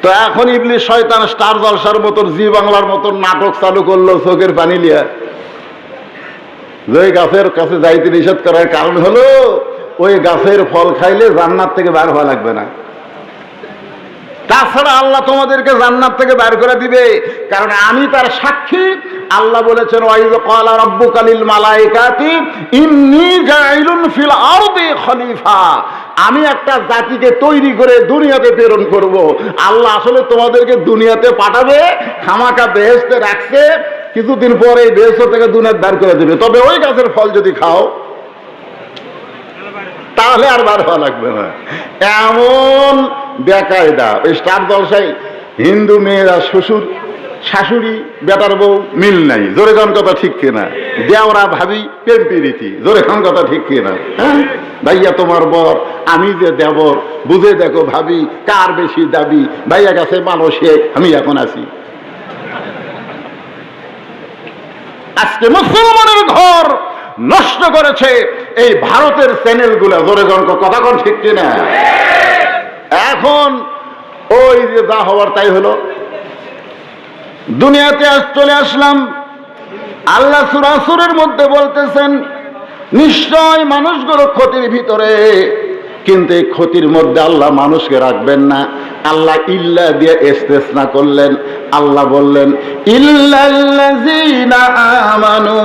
তো এখন ইবলিস শয়তান স্টার জলসার মতন জি বাংলার মতন নাটক চালু করলো চোখের পানি লিয়া। যে গাছের কাছে যাইতে নিষেধ করার কারণ হলো ওই গাছের ফল খাইলে জান্নাত থেকে বের হওয়া লাগবে না। তাছাড়া আল্লাহ তোমাদেরকে জান্নাত থেকে বের করে দিবে, কারণ আমি তার সাক্ষী। আল্লাহ বলেছেন ওয়াইজ ক্বালা রাব্বুকা লিল মালাইকাতি ইন্নী জাইলুন ফিল আরদি খলিফা, আমি একটা জাতিকে তৈরি করে দুনিয়াতে প্রেরণ করব। আল্লাহ আসলে তোমাদেরকে দুনিয়াতে পাঠাবে, খামাকা বেহেশতে রাখছে, কিছুদিন পরে এই বেহেশত থেকে দুনিয়াতে বের করে দিবে। তবে ওই গাছের ফল যদি খাও তাহলে আর বার হওয়া লাগবে না। এমন বেকায়দা ওই স্টার জলসায় হিন্দু মেয়েরা শ্বশুর শাশুড়ি বেটার বউ মিল নাই, জোরে কোন কথা ঠিক কিনা? দেওরা ভাবি প্রেম প্রীতি, জোরে কোন কথা ঠিক কিনা? হ্যাঁ ভাইয়া তোমার বর, আমি যে দেবর, বুঝে দেখো ভাবি কার বেশি দাবি, ভাইয়া কাছে মানুষে আমি এখন আছি। আজকে মুসলমানের ঘর নষ্ট করেছে এই ভারতের চ্যানেলগুলো, জোরে কথা কোন ঠিক কিনা? এখন ওই যে যা হওয়ার তাই হলো। দুনিয়াতে আজ চলে আসলাম, আল্লাহ সূরা আসরের মধ্যে বলতেছেন নিশ্চয় মানুষগুলো ক্ষতির ভিতরে, কিন্তু এই ক্ষতির মধ্যে আল্লাহ মানুষকে রাখবেন না। আল্লাহ ইল্লা দিয়ে ইস্তেসনা করলেন। আল্লাহ বললেন ইল্লাল্লাযীনা আমানু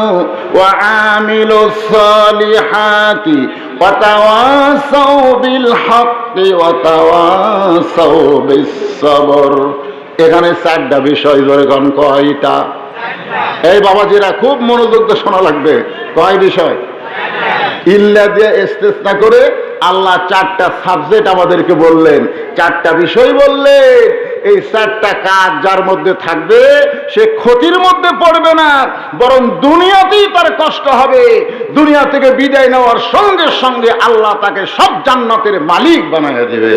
ওয়া আমিলুস সালিহাতি ওয়া তাওয়াসাউ বিল হাক্কি ওয়া তাওয়াসাউ বিস সবর। এখানে চারটা বিষয় ধরে কোন কয়টা? এই বাবাজিরা খুব মনোযোগ দিয়ে শোনা লাগবে। কয় বিষয়? ইল্লা দিয়ে ইস্তেসনা করে আল্লাহ চারটা সাবজেক্ট আমাদেরকে বললেন, চারটা বিষয় বললেন। এই চারটা কাজ যার মধ্যে থাকবে সে ক্ষতির মধ্যে পড়বে না, বরং দুনিয়াতেই তার কষ্ট হবে। দুনিয়া থেকে বিদায় নেওয়ার সঙ্গে সঙ্গে আল্লাহ তাকে সব জান্নাতের মালিক বানায় দেবে।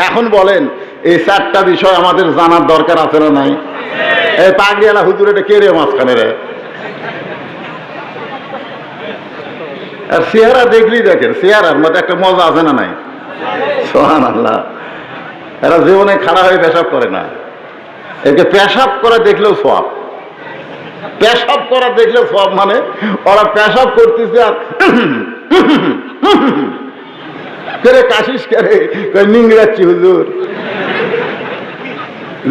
এখন বলেন এই চারটা বিষয় আমাদের জানার দরকার আছে না নাই? এই পাগড়িওয়ালা হুজুর এটা কে রে মাঝখানে রে? আর চেহারা দেখলেই দেখেন, চেহারার মধ্যে একটা মজা আছে না নাই? সুবহানাল্লাহ। এরা জীবনে খাড়া হয়ে পেশাব করে না, একে পেশাব করে দেখলেও সওয়াব। পেশাব করা দেখলেও সওয়াব মানে ওরা পেশাব করতেছে আর করে কাশিস করে নিংড়াচ্ছি হুজুর।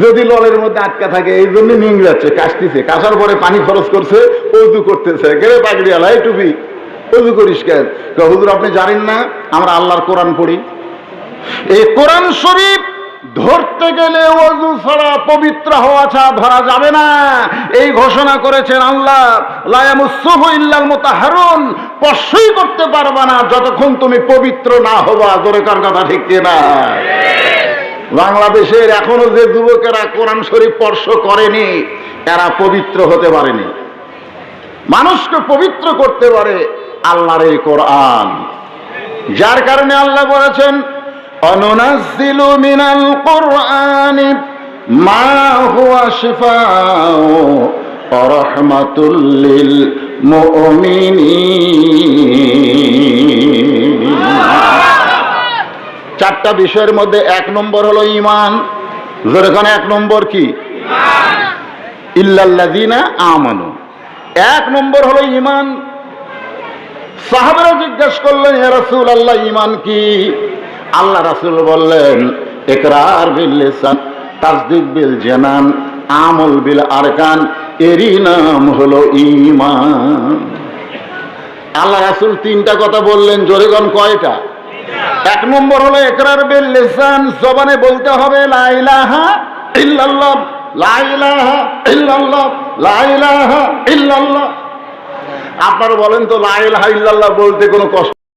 যদি ললের মধ্যে আটকা থাকে এই জন্য নিংড়াচ্ছে, কাশতেছে, কাশার পরে পানি খরচ করছে, ওযু করতেছে। গেলে পাগড়িওয়ালা এই টুপি ওযু করিস কেন? হুজুর আপনি জানেন না আমরা আল্লাহর কোরআন পড়ি, এই কোরআন শরীফ ধরতে গেলে ওযু ছাড়া পবিত্র হওয়া ছাড়া ধরা যাবে না। এই ঘোষণা করেছেন আল্লাহ, লা ইয়ামুসসুহু ইল্লাল মুতাহহারুন, স্পর্শই করতে পারবে না যতক্ষণ তুমি পবিত্র না হবা। জোরে কার কথা ঠিক কিনা? বাংলাদেশের এখনো যে যুবকেরা কোরআন শরীফ স্পর্শ করেনি এরা পবিত্র হতে পারেনি। মানুষকে পবিত্র করতে পারে আল্লাহর এই কোরআন, যার কারণে আল্লাহ বলেছেন অনুনাজ্জিলু মিনাল কুরআনি মা হুয়া শিফাউ ওয়া রাহমাতুল লিল মুমিনিন। চারটা বিষয়ের মধ্যে এক নম্বর হলো ঈমান। যেখানে এক নম্বর কি? ঈমান। ইল্লাল্লাযীনা আমানু, এক নম্বর হলো ঈমান। সাহাবারা জিজ্ঞেস করলেন ইয়া রাসূলুল্লাহ ঈমান কি? আল্লাহ রাসূল বললেন ইকরার বিল লিসান, তাসদীক বিল জানান, আমল বিল আরকান, এরই নাম হলো ঈমান। আল্লাহ রাসূল তিনটা কথা বললেন, জোরে কোন কয়টা? এক নম্বর হলো ইকরার বিল লিসান, জবানে বলতে হবে লা ইলাহা ইল্লাল্লাহ, লা ইলাহা ইল্লাল্লাহ, লা ইলাহা ইল্লাল্লাহ। আপনারা বলেন তো লা ইলাহা ইল্লাল্লাহ বলতে কোনো কষ্ট